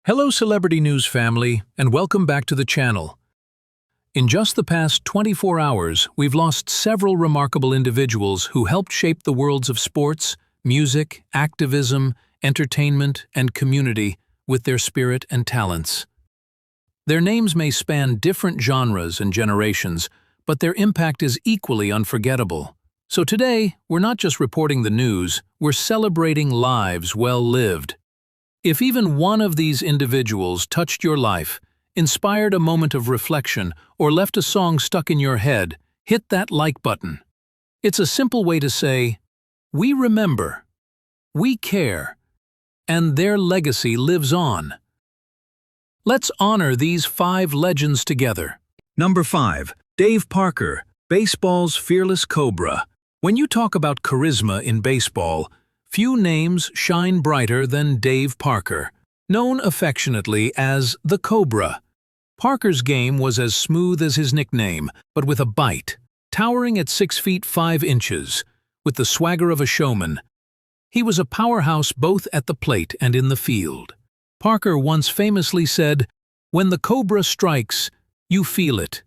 Hello Celebrity News family, and welcome back to the channel. In just the past 24 hours, we've lost several remarkable individuals who helped shape the worlds of sports, music, activism, entertainment, and community with their spirit and talents. Their names may span different genres and generations, but their impact is equally unforgettable. So today, we're not just reporting the news, we're celebrating lives well lived. If even one of these individuals touched your life, inspired a moment of reflection, or left a song stuck in your head, hit that like button. It's a simple way to say, we remember, we care, and their legacy lives on. Let's honor these 5 legends together. Number 5. Dave Parker, baseball's fearless cobra. When you talk about charisma in baseball, few names shine brighter than Dave Parker, known affectionately as the Cobra. Parker's game was as smooth as his nickname, but with a bite, towering at 6 feet 5 inches, with the swagger of a showman. He was a powerhouse both at the plate and in the field. Parker once famously said, "When the Cobra strikes, you feel it."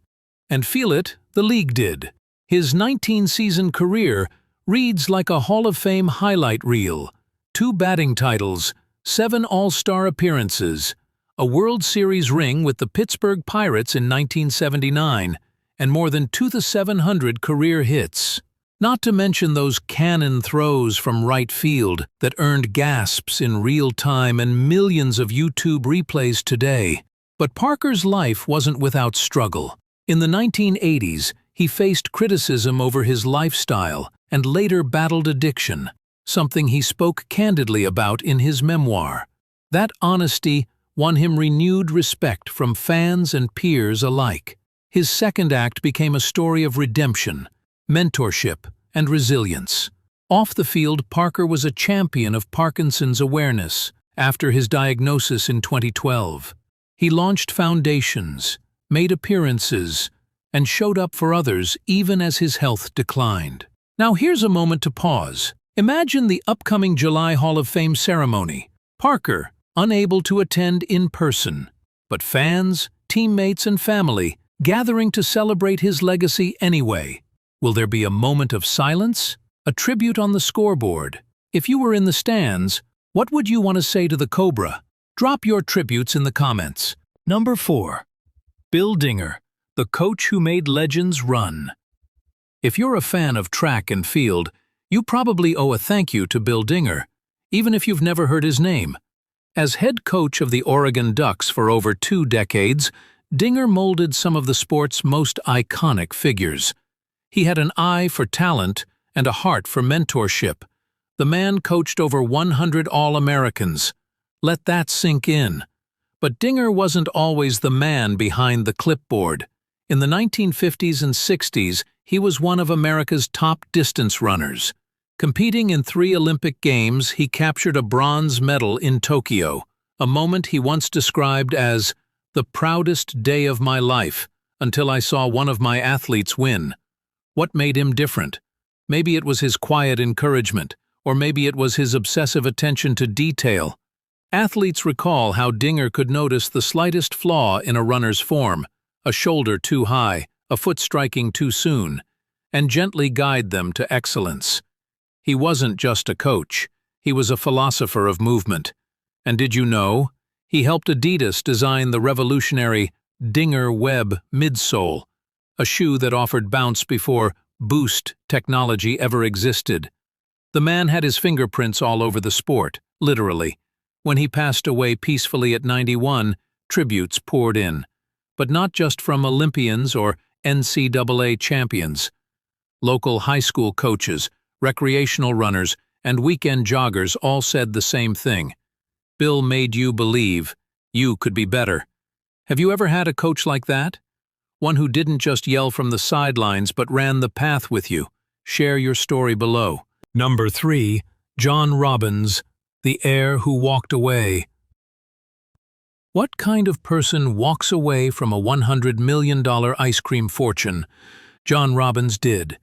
And feel it, the league did. His 19-season career reads like a Hall of Fame highlight reel. 2 batting titles, 7 All-Star appearances, a World Series ring with the Pittsburgh Pirates in 1979, and more than 2,700 career hits. Not to mention those cannon throws from right field that earned gasps in real time and millions of YouTube replays today. But Parker's life wasn't without struggle. In the 1980s, he faced criticism over his lifestyle and later battled addiction, something he spoke candidly about in his memoir. That honesty won him renewed respect from fans and peers alike. His second act became a story of redemption, mentorship, and resilience. Off the field, Parker was a champion of Parkinson's awareness after his diagnosis in 2012. He launched foundations, made appearances, and showed up for others even as his health declined. Now here's a moment to pause. Imagine the upcoming July Hall of Fame ceremony. Parker, unable to attend in person, but fans, teammates, and family gathering to celebrate his legacy anyway. Will there be a moment of silence? A tribute on the scoreboard? If you were in the stands, what would you want to say to the Cobra? Drop your tributes in the comments. Number 4. Bill Dinger, the coach who made legends run. If you're a fan of track and field, you probably owe a thank you to Bill Dinger, even if you've never heard his name. As head coach of the Oregon Ducks for over 2 decades, Dinger molded some of the sport's most iconic figures. He had an eye for talent and a heart for mentorship. The man coached over 100 All-Americans. Let that sink in. But Dinger wasn't always the man behind the clipboard. In the 1950s and 60s, he was one of America's top distance runners. Competing in 3 Olympic Games, he captured a bronze medal in Tokyo, a moment he once described as the proudest day of my life until I saw one of my athletes win. What made him different? Maybe it was his quiet encouragement, or maybe it was his obsessive attention to detail. Athletes recall how Dinger could notice the slightest flaw in a runner's form, a shoulder too high, a foot striking too soon, and gently guide them to excellence. He wasn't just a coach, he was a philosopher of movement. And did you know? He helped Adidas design the revolutionary Dinger Web midsole, a shoe that offered bounce before Boost technology ever existed. The man had his fingerprints all over the sport, literally. When he passed away peacefully at 91, tributes poured in. But not just from Olympians or NCAA champions. Local high school coaches, recreational runners, and weekend joggers all said the same thing. Bill made you believe you could be better. Have you ever had a coach like that? One who didn't just yell from the sidelines but ran the path with you? Share your story below. Number 3. John Robbins, the heir who walked away. What kind of person walks away from a $100 million ice cream fortune? John Robbins did,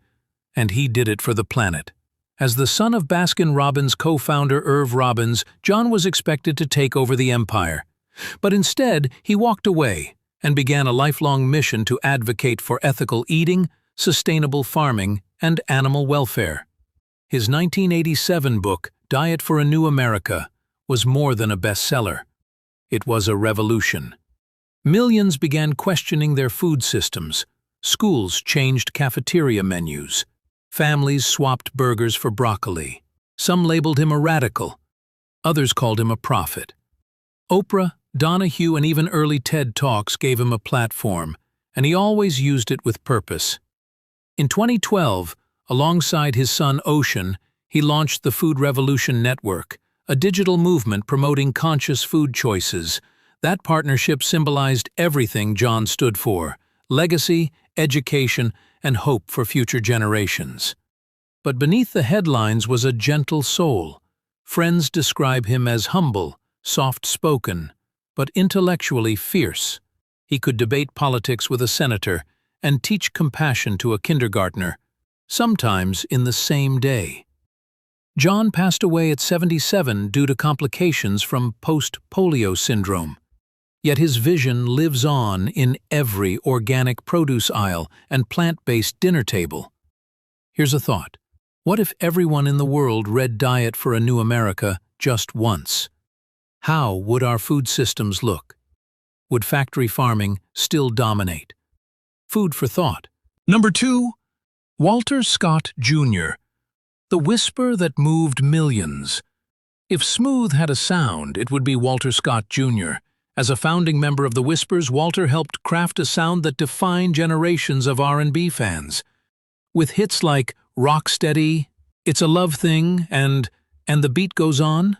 and he did it for the planet. As the son of Baskin-Robbins co-founder Irv Robbins, John was expected to take over the empire. But instead, he walked away and began a lifelong mission to advocate for ethical eating, sustainable farming, and animal welfare. His 1987 book, Diet for a New America, was more than a bestseller. It was a revolution. Millions began questioning their food systems. Schools changed cafeteria menus. Families swapped burgers for broccoli. Some labeled him a radical. Others called him a prophet. Oprah, Donahue, and even early TED Talks gave him a platform, and he always used it with purpose. In 2012, alongside his son Ocean, he launched the Food Revolution Network, a digital movement promoting conscious food choices. That partnership symbolized everything John stood for: legacy, education, and hope for future generations. But beneath the headlines was a gentle soul. Friends describe him as humble, soft-spoken, but intellectually fierce. He could debate politics with a senator and teach compassion to a kindergartner, sometimes in the same day. John passed away at 77 due to complications from post-polio syndrome. Yet his vision lives on in every organic produce aisle and plant-based dinner table. Here's a thought. What if everyone in the world read Diet for a New America just once? How would our food systems look? Would factory farming still dominate? Food for thought. Number 2. Walter Scott Jr., the whisper that moved millions. If smooth had a sound, it would be Walter Scott Jr. As a founding member of the Whispers, Walter helped craft a sound that defined generations of R&B fans. With hits like Rocksteady, It's a Love Thing, and The Beat Goes On,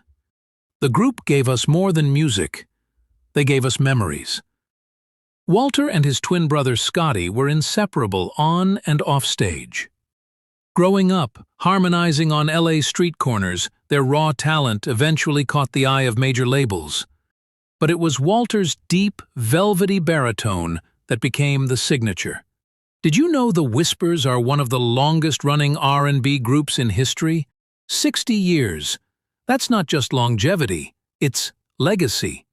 the group gave us more than music. They gave us memories. Walter and his twin brother Scotty were inseparable on and off stage. Growing up, harmonizing on LA street corners, their raw talent eventually caught the eye of major labels. But it was Walter's deep, velvety baritone that became the signature. Did you know the Whispers are one of the longest-running R&B groups in history? 60 years. That's not just longevity, it's legacy.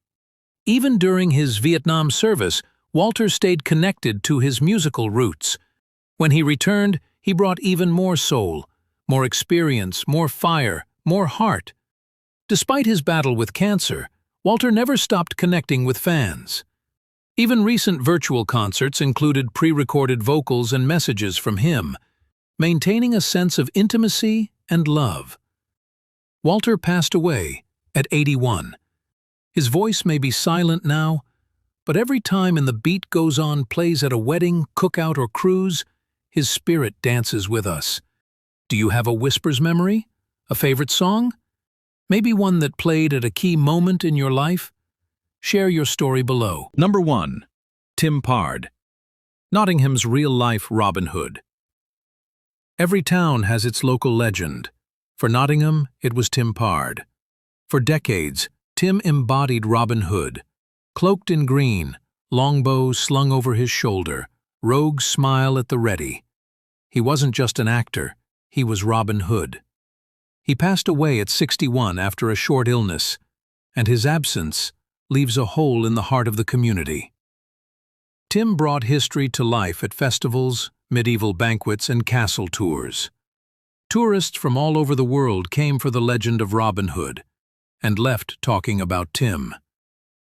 Even during his Vietnam service, Walter stayed connected to his musical roots. When he returned, he brought even more soul, more experience, more fire, more heart. Despite his battle with cancer, Walter never stopped connecting with fans. Even recent virtual concerts included pre-recorded vocals and messages from him, maintaining a sense of intimacy and love. Walter passed away at 81. His voice may be silent now, but every time In the Beat Goes On plays at a wedding, cookout, or cruise, his spirit dances with us. Do you have a Whispers memory? A favorite song? Maybe one that played at a key moment in your life? Share your story below. Number 1. Tim Pard, Nottingham's real-life Robin Hood. Every town has its local legend. For Nottingham, it was Tim Pard. For decades, Tim embodied Robin Hood. Cloaked in green, longbow slung over his shoulder, rogue smile at the ready. He wasn't just an actor, he was Robin Hood. He passed away at 61 after a short illness, and his absence leaves a hole in the heart of the community. Tim brought history to life at festivals, medieval banquets, and castle tours. Tourists from all over the world came for the legend of Robin Hood, and left talking about Tim.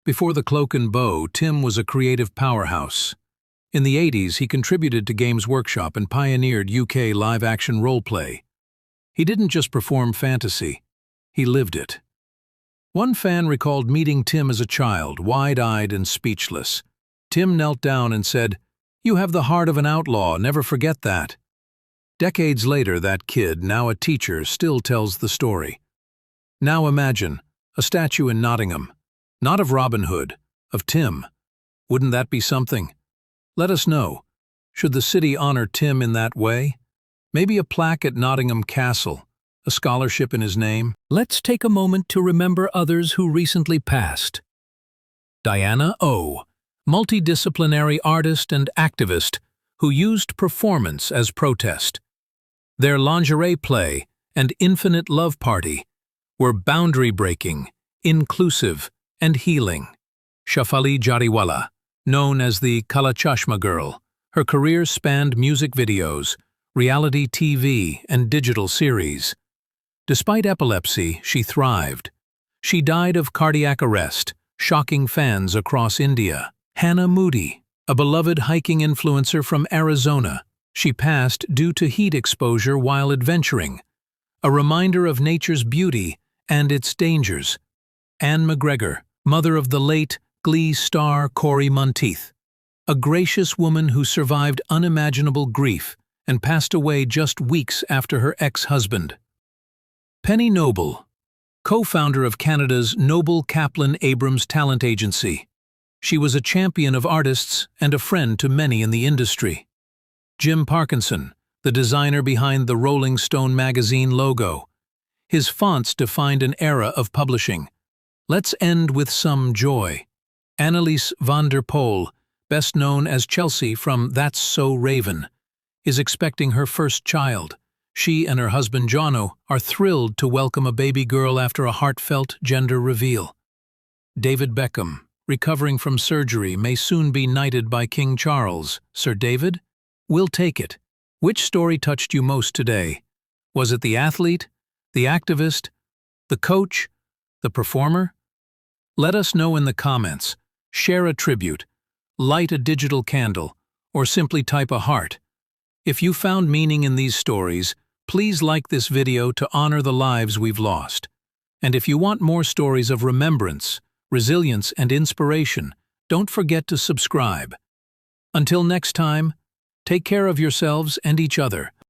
Before the cloak and bow, Tim was a creative powerhouse. In the 80s, he contributed to Games Workshop and pioneered UK live-action role-play. He didn't just perform fantasy, he lived it. One fan recalled meeting Tim as a child, wide-eyed and speechless. Tim knelt down and said, "You have the heart of an outlaw, never forget that." Decades later, that kid, now a teacher, still tells the story. Now imagine, a statue in Nottingham. Not of Robin Hood, of Tim. Wouldn't that be something? Let us know. Should the city honor Tim in that way? Maybe a plaque at Nottingham Castle, a scholarship in his name? Let's take a moment to remember others who recently passed. Diana O, multidisciplinary artist and activist who used performance as protest. Their lingerie play and Infinite Love Party were boundary-breaking, inclusive, and healing. Shafali Jariwala, known as the Kala Chashma Girl. Her career spanned music videos, reality TV, and digital series. Despite epilepsy, she thrived. She died of cardiac arrest, shocking fans across India. Hannah Moody, a beloved hiking influencer from Arizona. She passed due to heat exposure while adventuring, a reminder of nature's beauty and its dangers. Anne McGregor, mother of the late Glee star Corey Monteith, a gracious woman who survived unimaginable grief and passed away just weeks after her ex-husband. Penny Noble, co-founder of Canada's Noble Kaplan Abrams Talent Agency. She was a champion of artists and a friend to many in the industry. Jim Parkinson, the designer behind the Rolling Stone magazine logo. His fonts defined an era of publishing. Let's end with some joy. Annelies van der Pol, best known as Chelsea from That's So Raven, is expecting her first child. She and her husband Jono are thrilled to welcome a baby girl after a heartfelt gender reveal. David Beckham, recovering from surgery, may soon be knighted by King Charles. Sir David? We'll take it. Which story touched you most today? Was it the athlete, the activist, the coach, the performer? Let us know in the comments. Share a tribute, light a digital candle, or simply type a heart. If you found meaning in these stories, please like this video to honor the lives we've lost. And if you want more stories of remembrance, resilience, and inspiration, don't forget to subscribe. Until next time, take care of yourselves and each other.